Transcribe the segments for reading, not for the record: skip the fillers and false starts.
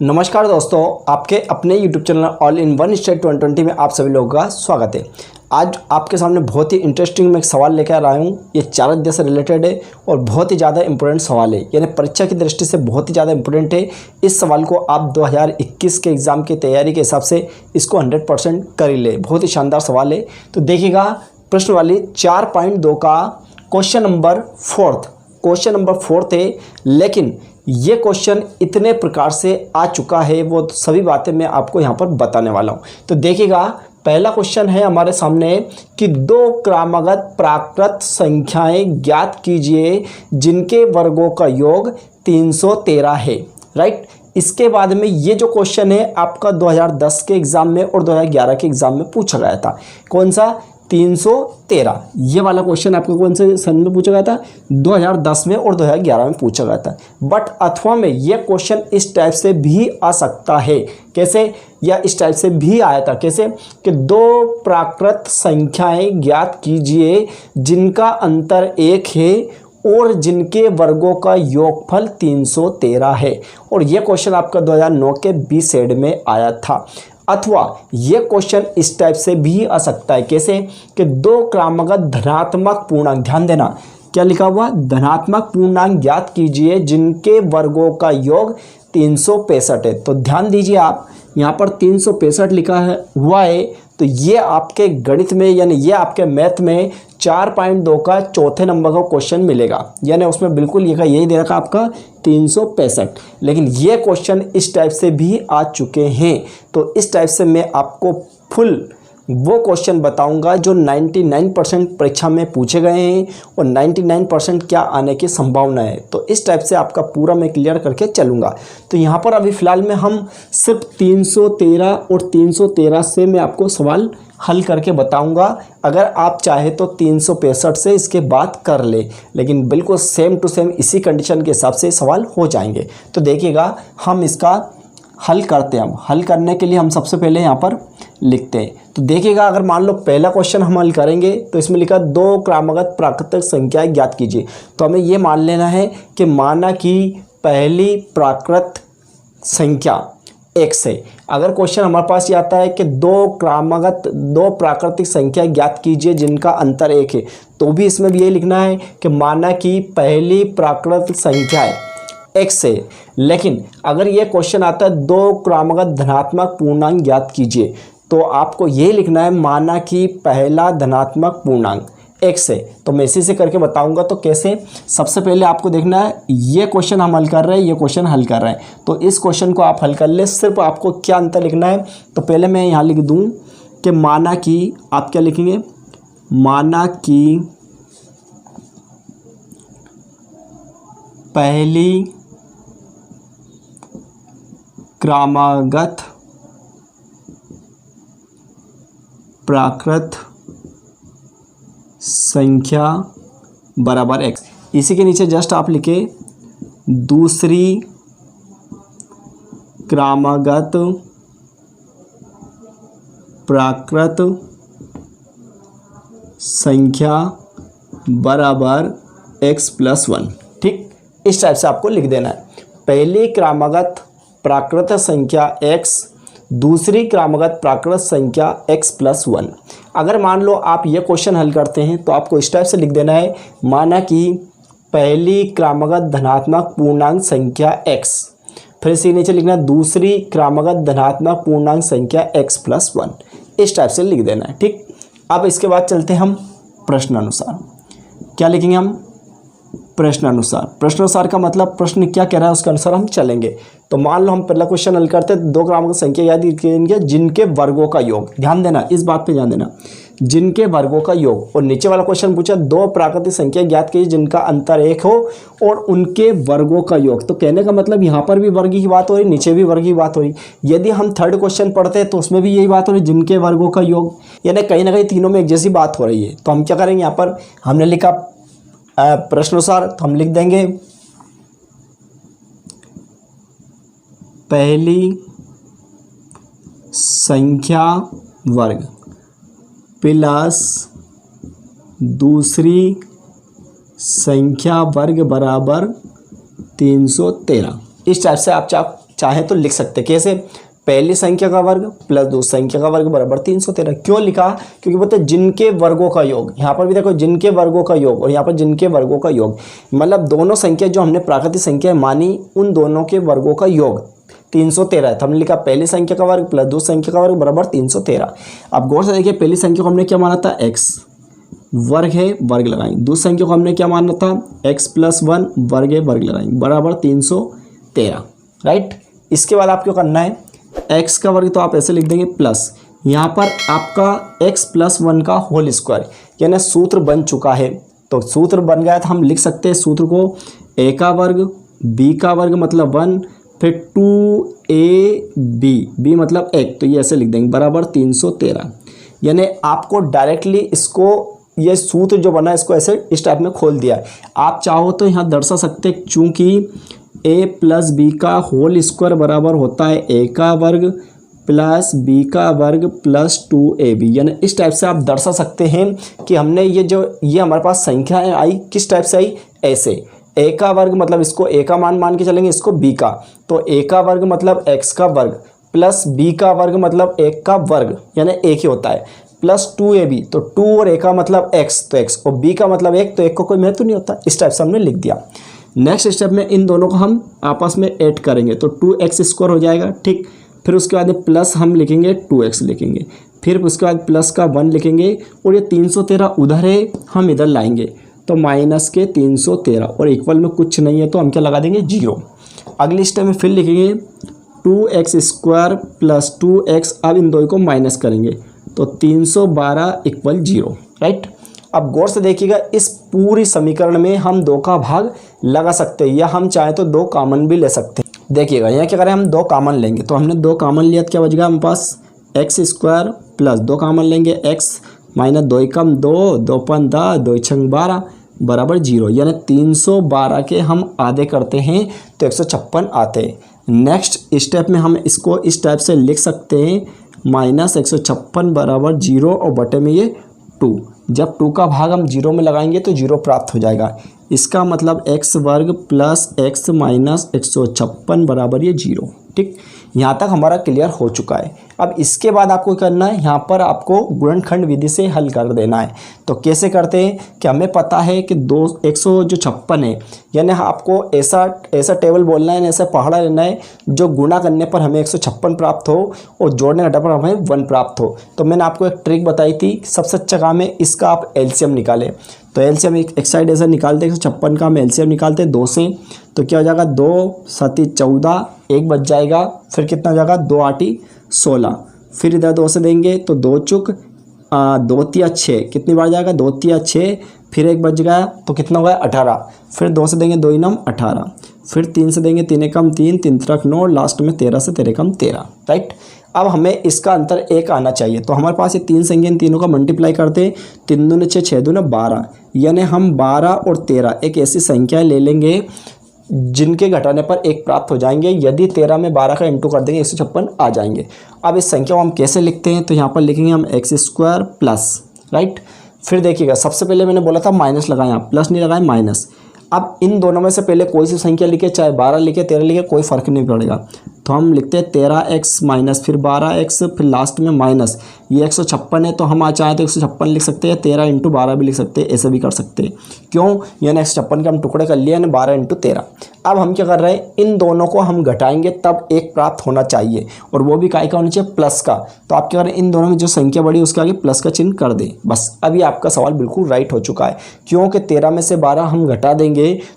नमस्कार दोस्तों, आपके अपने YouTube channel all in one state 2020 में आप सभी लोगों का स्वागत है। आज आपके सामने बहुत ही इंटरेस्टिंग मैं एक सवाल लेकर आया हूँ। ये चार अध्याय से रिलेटेड है और बहुत ही ज़्यादा इंपॉर्टेंट सवाल है, यानी परीक्षा की दृष्टि से बहुत ही ज़्यादा इंपॉर्टेंट है। इस सवाल को आप 2021 के एग्ज़ाम की तैयारी के हिसाब से इसको 100% कर ही ले। बहुत ही शानदार सवाल है। तो देखिएगा, प्रश्न वाली 4.2 का क्वेश्चन नंबर फोर्थ है, लेकिन ये क्वेश्चन इतने प्रकार से आ चुका है, वो सभी बातें मैं आपको यहाँ पर बताने वाला हूँ। तो देखिएगा, पहला क्वेश्चन है हमारे सामने कि दो क्रमागत प्राकृत संख्याएं ज्ञात कीजिए जिनके वर्गों का योग 313 है। राइट। इसके बाद में ये जो क्वेश्चन है आपका 2010 के एग्ज़ाम में और 2011 के एग्ज़ाम में पूछा गया था। कौन सा? 313। ये वाला क्वेश्चन आपको कौन से सन में पूछा गया था? 2010 में और 2011 में पूछा गया था। बट अथवा में ये क्वेश्चन इस टाइप से भी आ सकता है। कैसे? या इस टाइप से भी आया था। कैसे? कि दो प्राकृत संख्याएं ज्ञात कीजिए जिनका अंतर 1 है और जिनके वर्गों का योगफल 313 है। और ये क्वेश्चन आपका 2009 के बी सेड में आया था। अथवा ये क्वेश्चन इस टाइप से भी आ सकता है। कैसे? कि दो क्रमागत धनात्मक पूर्णांक, ध्यान देना क्या लिखा हुआ, धनात्मक पूर्णांक ज्ञात कीजिए जिनके वर्गों का योग 365 है। तो ध्यान दीजिए, आप यहाँ पर 365 लिखा हुआ है। तो ये आपके गणित में यानी ये आपके मैथ में 4.2 का चौथे नंबर का क्वेश्चन मिलेगा, यानी उसमें बिल्कुल यही दे रखा आपका 365। लेकिन ये क्वेश्चन इस टाइप से भी आ चुके हैं। तो इस टाइप से मैं आपको फुल वो क्वेश्चन बताऊंगा जो 99% परीक्षा में पूछे गए हैं और 99% क्या आने की संभावना है। तो इस टाइप से आपका पूरा मैं क्लियर करके चलूँगा। तो यहाँ पर अभी फ़िलहाल में हम सिर्फ 313 और 313 से मैं आपको सवाल हल करके बताऊंगा। अगर आप चाहे तो 365 से इसके बाद कर ले, लेकिन बिल्कुल सेम टू सेम इसी कंडीशन के हिसाब से सवाल हो जाएंगे। तो देखिएगा, हम इसका हल करते हैं। हल करने के लिए हम सबसे पहले यहाँ पर लिखते हैं। तो देखिएगा, अगर मान लो पहला क्वेश्चन हम हल करेंगे तो इसमें लिखा दो क्रमागत प्राकृतिक संख्याएं ज्ञात कीजिए। तो हमें ये मान लेना है कि माना कि पहली प्राकृत संख्या x है। अगर क्वेश्चन हमारे पास ये आता है कि दो प्राकृतिक संख्या ज्ञात कीजिए जिनका अंतर 1 है, तो भी इसमें भी ये लिखना है कि माना कि पहली प्राकृतिक संख्या है x है। लेकिन अगर ये क्वेश्चन आता है दो क्रमागत धनात्मक पूर्णांक ज्ञात कीजिए, तो आपको ये लिखना है माना कि पहला धनात्मक पूर्णांक x है। तो मैं इसी से करके बताऊंगा। तो कैसे? सबसे पहले आपको देखना है, ये क्वेश्चन हम हल कर रहे हैं, ये क्वेश्चन हल कर रहे हैं। तो इस क्वेश्चन को आप हल कर ले। सिर्फ आपको क्या अंतर लिखना है, तो पहले मैं यहाँ लिख दूँ कि माना कि, आप क्या लिखेंगे, माना कि पहली क्रमागत प्राकृत संख्या बराबर x। इसी के नीचे जस्ट आप लिखे दूसरी क्रमागत प्राकृत संख्या बराबर x + 1। ठीक, इस टाइप से आपको लिख देना है। पहली क्रमागत प्राकृत संख्या x, दूसरी क्रमागत प्राकृत संख्या x + 1। अगर मान लो आप ये क्वेश्चन हल करते हैं तो आपको इस टाइप से लिख देना है, माना कि पहली क्रमागत धनात्मक पूर्णांक संख्या x, फिर इसी नीचे लिखना दूसरी क्रमागत धनात्मक पूर्णांक संख्या x + 1। इस टाइप से लिख देना है। ठीक, अब इसके बाद चलते हैं हम प्रश्नानुसार। क्या लिखेंगे हम? प्रश्नानुसार। प्रश्नानुसार का मतलब प्रश्न क्या कह रहा है उसके अनुसार हम चलेंगे। तो मान लो हम पहला क्वेश्चन हल करते हैं, दो क्रमागत संख्या याद कीजिए जिनके वर्गों का योग, ध्यान देना इस बात पे ध्यान देना, जिनके वर्गों का योग। और नीचे वाला क्वेश्चन पूछा दो प्राकृतिक संख्या ज्ञात कीजिए जिनका अंतर 1 हो और उनके वर्गों का योग। तो कहने का मतलब यहाँ पर भी वर्ग की बात हो रही, नीचे भी वर्ग की बात हो रही। यदि हम थर्ड क्वेश्चन पढ़ते हैं तो उसमें भी यही बात हो रही, जिनके वर्गों का योग, यानी कहीं ना कहीं तीनों में एक जैसी बात हो रही है। तो हम क्या करेंगे, यहाँ पर हमने लिखा प्रश्नानुसार, तो हम लिख देंगे पहली संख्या वर्ग प्लस दूसरी संख्या वर्ग बराबर 313। इस टाइप से आप चाहे तो लिख सकते हैं। कैसे? पहली संख्या का वर्ग प्लस दूसरी संख्या का वर्ग बराबर 313। क्यों लिखा? क्योंकि बोलते जिनके वर्गों का योग, यहाँ पर भी देखो जिनके वर्गों का योग और यहाँ पर जिनके वर्गों का योग, मतलब दोनों संख्या जो हमने प्राकृतिक संख्या मानी उन दोनों के वर्गों का योग 313 है। तो हमने लिखा पहली संख्या का वर्ग प्लस दूसरी संख्या का वर्ग बराबर 313। अब गौर से देखिए, पहली संख्या को हमने क्या माना था? x वर्ग है, वर्ग लगाएंगे। दूसरी संख्या को हमने क्या माना था? x + 1 वर्ग है, वर्ग लगाएंगे बराबर 313, राइट। इसके बाद आपको करना है x का वर्ग, तो आप ऐसे लिख देंगे प्लस, यहाँ पर आपका x + 1 का होल स्क्वायर, यानी सूत्र बन चुका है। तो सूत्र बन गया तो हम लिख सकते हैं सूत्र को a का वर्ग b का वर्ग मतलब 1, फिर 2ab, b मतलब 1, तो ये ऐसे लिख देंगे बराबर 313। यानी आपको डायरेक्टली इसको, ये सूत्र जो बना है इसको ऐसे इस टाइप में खोल दिया है। आप चाहो तो यहाँ दर्शा सकते, चूँकि a + b का होल स्क्वायर बराबर होता है a का वर्ग प्लस b का वर्ग प्लस 2ab, यानी इस टाइप से आप दर्शा सकते हैं कि हमने ये हमारे पास संख्या आई किस टाइप से आई? ऐसे a का वर्ग मतलब इसको a का मान के चलेंगे, इसको b का, तो a का वर्ग मतलब x का वर्ग प्लस b का वर्ग मतलब 1 का वर्ग, यानी 1 ही होता है, प्लस 2ab, तो 2 और a का मतलब x, तो x और b का मतलब 1, तो 1 को कोई महत्व नहीं होता। इस टाइप से हमने लिख दिया। नेक्स्ट स्टेप में इन दोनों को हम आपस में ऐड करेंगे, तो 2x² हो जाएगा, ठीक। फिर उसके बाद प्लस हम लिखेंगे 2x लिखेंगे, फिर उसके बाद प्लस का 1 लिखेंगे, और ये 313 उधर है, हम इधर लाएंगे, तो माइनस के 313 और इक्वल में कुछ नहीं है तो हम क्या लगा देंगे? 0। अगली स्टेप में फिर लिखेंगे 2x² प्लस 2x, अब इन दोनों को माइनस करेंगे तो 312 = 0, राइट। अब गौर से देखिएगा, इस पूरी समीकरण में हम 2 का भाग लगा सकते हैं या हम चाहे तो 2 कॉमन भी ले सकते हैं। देखिएगा यहाँ क्या करें, हम 2 कॉमन लेंगे, तो हमने 2 कॉमन लिया तो क्या बचेगा हमारे पास? x² प्लस 2 कॉमन लेंगे x माइनस 2 कम 2, 2 × 5 10, 2 × 6 12 बराबर 0, यानी 312 के हम आधे करते हैं तो 156 आते हैं। नेक्स्ट स्टेप में हम इसको इस टाइप से लिख सकते हैं, -156 बराबर 0 और बटे में ये 2। जब 2 का भाग हम 0 में लगाएंगे तो 0 प्राप्त हो जाएगा। इसका मतलब x² प्लस x माइनस 156 बराबर ये 0, ठीक। यहाँ तक हमारा क्लियर हो चुका है। अब इसके बाद आपको करना है, यहाँ पर आपको गुणनखंड विधि से हल कर देना है। तो कैसे करते हैं कि हमें पता है कि 156 है, यानी आपको ऐसा टेबल बोलना है, ऐसा पहाड़ा लेना है जो गुणा करने पर हमें 156 प्राप्त हो और जोड़ने घटाने पर हमें 1 प्राप्त हो। तो मैंने आपको एक ट्रिक बताई थी, सबसे अच्छा काम है इसका आप एलसीएम निकालें। तो एलसीएम एक साइड ऐसा निकालते हैं, 156 का हम एलसीएम निकालते हैं 2 से, तो क्या हो जाएगा? 2 7 14, 1 बच जाएगा, फिर कितना हो जाएगा? 2 8 16, फिर इधर 2 से देंगे तो 2 चुक 2 3 6, कितनी बार जाएगा? 2 3 6, फिर 1 बच गया तो कितना हुआ? 18, फिर 2 से देंगे 2 9 18, फिर 3 से देंगे 3 कम 3, 3 3 9, लास्ट में 13 से 13 कम 13, राइट। अब हमें इसका अंतर 1 आना चाहिए, तो हमारे पास ये 3 संख्या, इन तीनों का मल्टीप्लाई करते हैं, 3 दूनी 6, 6 दूनी 12, यानी हम 12 और 13 एक ऐसी संख्या ले लेंगे जिनके घटाने पर 1 प्राप्त हो जाएंगे। यदि 13 में 12 का इंटू कर देंगे 156 आ जाएंगे। अब इस संख्या को हम कैसे लिखते हैं? तो यहाँ पर लिखेंगे हम x² प्लस, राइट। फिर देखिएगा, सबसे पहले मैंने बोला था माइनस लगाएं, आप प्लस नहीं लगाएं, माइनस। अब इन दोनों में से पहले कोई सी संख्या लिखे, चाहे 12 लिखे 13 लिखे, कोई फ़र्क नहीं पड़ेगा। तो हम लिखते हैं 13x माइनस फिर 12x फिर लास्ट में माइनस, ये 156 है तो हम चाहें तो 156 लिख सकते हैं, 13 × 12 भी लिख सकते हैं, ऐसे भी कर सकते हैं। क्यों? यानी 156 के हम टुकड़े कर लिए, यानी 12 × 13। अब हम क्या कर रहे हैं, इन दोनों को हम घटाएंगे तब 1 प्राप्त होना चाहिए, और वो भी काय का होना चाहिए? प्लस का। तो आप क्या करें, इन दोनों में जो संख्या बड़ी उसके आगे प्लस का चिन्ह कर दें, बस। अभी आपका सवाल बिल्कुल राइट हो चुका है, क्योंकि 13 में से 12 हम घटा देंगे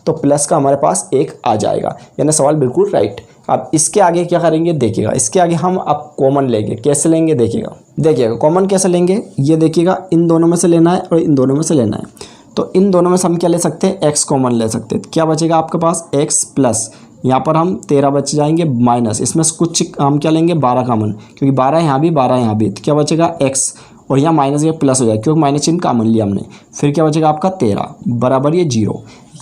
तो प्लस का हमारे पास 1 आ जाएगा, यानी सवाल बिल्कुल राइट। अब इसके आगे क्या करेंगे? देखिएगा, इसके आगे हम अब कॉमन लेंगे। कैसे लेंगे? देखिएगा कॉमन कैसे लेंगे, ये देखिएगा, इन दोनों में से लेना है और इन दोनों में से लेना है। तो इन दोनों में से हम क्या ले सकते हैं? x कॉमन ले सकते हैं। क्या बचेगा आपके पास? x प्लस, यहाँ पर हम 13 बच जाएंगे, माइनस, इसमें कुछ हम क्या लेंगे? 12 कॉमन, क्योंकि 12 यहाँ भी 12 यहाँ भी, तो क्या बचेगा? x, और यहाँ माइनस ये प्लस हो जाएगा क्योंकि माइनस चिन्ह कॉमन लिया हमने। फिर क्या बचेगा आपका? 13 बराबर ये 0।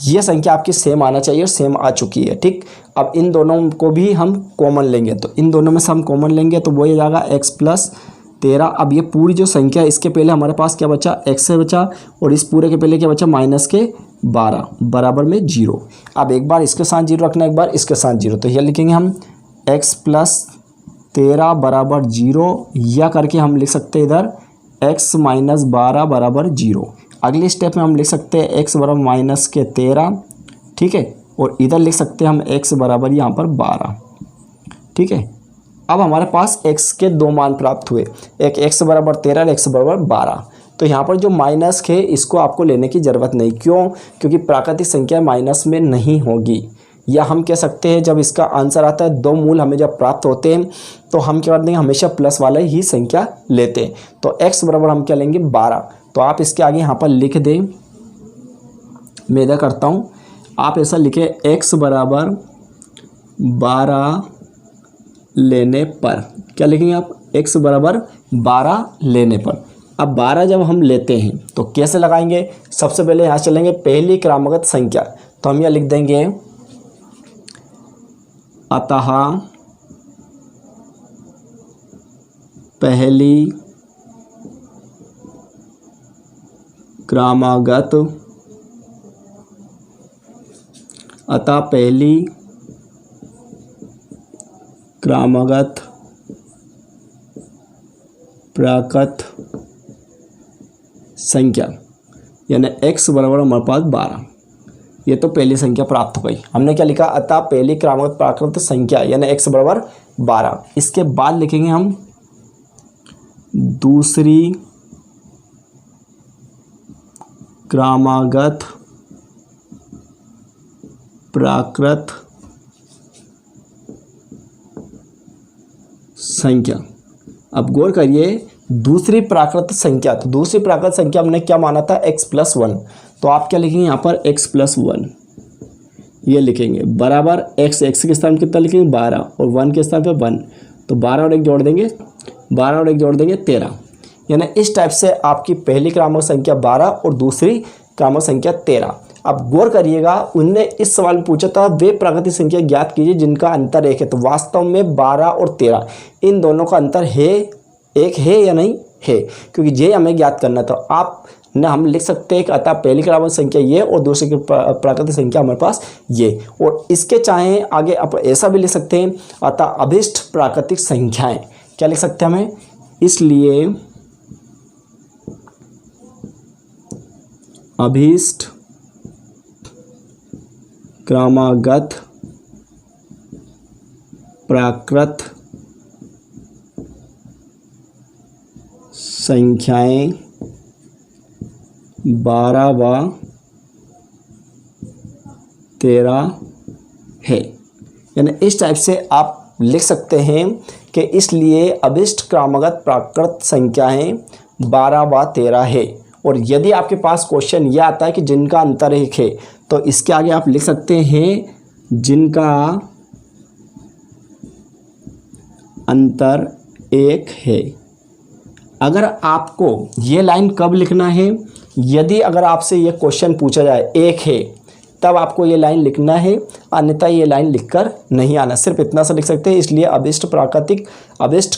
ये संख्या आपकी सेम आना चाहिए और सेम आ चुकी है, ठीक। अब इन दोनों को भी हम कॉमन लेंगे, तो इन दोनों में से हम कॉमन लेंगे तो वो हो जाएगा x प्लस 13। अब ये पूरी जो संख्या है, इसके पहले हमारे पास क्या बचा? x से बचा, और इस पूरे के पहले क्या बचा? माइनस के 12 बराबर में 0। अब एक बार इसके साथ 0 रखना, एक बार इसके साथ 0, तो ये लिखेंगे हम x प्लस 13 बराबर 0, या करके हम लिख सकते हैं इधर x माइनस 12 बराबर 0। अगले स्टेप में हम लिख सकते हैं x बराबर माइनस के 13, ठीक है, और इधर लिख सकते हैं हम x बराबर यहाँ पर 12, ठीक है। अब हमारे पास x के दो मान प्राप्त हुए, एक x बराबर 13 और x बराबर 12। तो यहाँ पर जो माइनस है इसको आपको लेने की ज़रूरत नहीं, क्यों? क्योंकि प्राकृतिक संख्या माइनस में नहीं होगी। या हम कह सकते हैं जब इसका आंसर आता है, दो मूल हमें जब प्राप्त होते हैं तो हम क्या कर देंगे, हमेशा प्लस वाला ही संख्या लेते हैं। तो x बराबर हम क्या लेंगे 12। तो आप इसके आगे यहाँ पर लिख दें, मैं इधर करता हूँ, आप ऐसा लिखे x बराबर 12 लेने पर, क्या लिखेंगे आप, x बराबर 12 लेने पर। अब 12 जब हम लेते हैं तो कैसे लगाएंगे, सबसे पहले यहाँ चलेंगे पहली क्रमागत संख्या। तो हम यहाँ लिख देंगे अतः पहली क्रमागत, अतः पहली क्रमागत प्राकृत संख्या यानी x बराबर हमारे पास 12। ये तो पहली संख्या प्राप्त हो गई। हमने क्या लिखा, अतः पहली क्रमागत प्राकृत संख्या यानी x बराबर 12। इसके बाद लिखेंगे हम दूसरी क्रमागत प्राकृत संख्या। अब गौर करिए, दूसरी प्राकृत संख्या, तो दूसरी प्राकृत संख्या हमने क्या माना था, x प्लस 1। तो आप क्या लिखेंगे यहाँ पर x प्लस 1, ये लिखेंगे बराबर x के स्थान कितना लिखेंगे 12 और 1 के स्थान पे 1। तो 12 और 1 जोड़ देंगे, 12 और 1 जोड़ देंगे 13। यानी इस टाइप से आपकी पहली क्रमागत संख्या 12 और दूसरी क्रमागत संख्या 13। अब गौर करिएगा, उनने इस सवाल में पूछा था वे प्राकृतिक संख्या ज्ञात कीजिए जिनका अंतर 1 है। तो वास्तव में 12 और 13 इन दोनों का अंतर है, एक है या नहीं है, क्योंकि ये हमें ज्ञात करना था। आप ना हम लिख सकते हैं कि अतः पहली क्रमागत संख्या ये और दूसरी की प्राकृतिक संख्या हमारे पास ये, और इसके चाहे आगे आप ऐसा भी लिख सकते हैं अतः अभिष्ट प्राकृतिक संख्याएं, क्या लिख सकते हैं हमें, इसलिए अभिष्ट क्रमागत प्राकृत संख्याएं 12 व 13 है। यानी इस टाइप से आप लिख सकते हैं कि इसलिए अभिष्ट क्रमागत प्राकृत संख्याएं 12 व 13 है। और यदि आपके पास क्वेश्चन यह आता है कि जिनका अंतर 1 है, तो इसके आगे आप लिख सकते हैं जिनका अंतर 1 है। अगर आपको ये लाइन कब लिखना है, यदि अगर आपसे ये क्वेश्चन पूछा जाए 1 है तब आपको ये लाइन लिखना है, अन्यथा ये लाइन लिखकर नहीं आना। सिर्फ इतना सा लिख सकते हैं, इसलिए अभिष्ट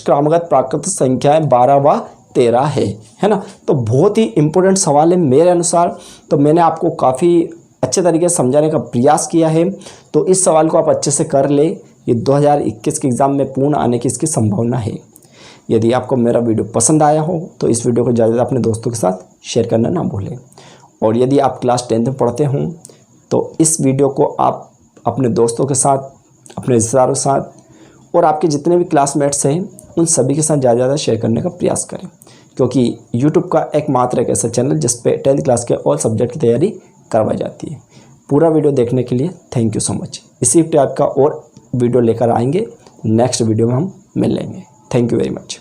क्रमागत प्राकृत संख्याएं 12 व 13 है ना। तो बहुत ही इंपॉर्टेंट सवाल है मेरे अनुसार। तो मैंने आपको काफ़ी अच्छे तरीके से समझाने का प्रयास किया है। तो इस सवाल को आप अच्छे से कर ले, ये 2021 के एग्ज़ाम में पूर्ण आने की इसकी संभावना है। यदि आपको मेरा वीडियो पसंद आया हो तो इस वीडियो को ज़्यादा अपने दोस्तों के साथ शेयर करना ना भूलें। और यदि आप क्लास 10th में पढ़ते हों तो इस वीडियो को आप अपने दोस्तों के साथ, अपने रिश्तेदारों के साथ और आपके जितने भी क्लासमेट्स हैं उन सभी के साथ ज़्यादा शेयर करने का प्रयास करें, क्योंकि यूट्यूब का एकमात्र एक ऐसा चैनल जिस पे 10th क्लास के ऑल सब्जेक्ट की तैयारी करवाई जाती है। पूरा वीडियो देखने के लिए थैंक यू सो मच। इसी टाइप का और वीडियो लेकर आएंगे, नेक्स्ट वीडियो में हम मिल लेंगे। Thank you very much.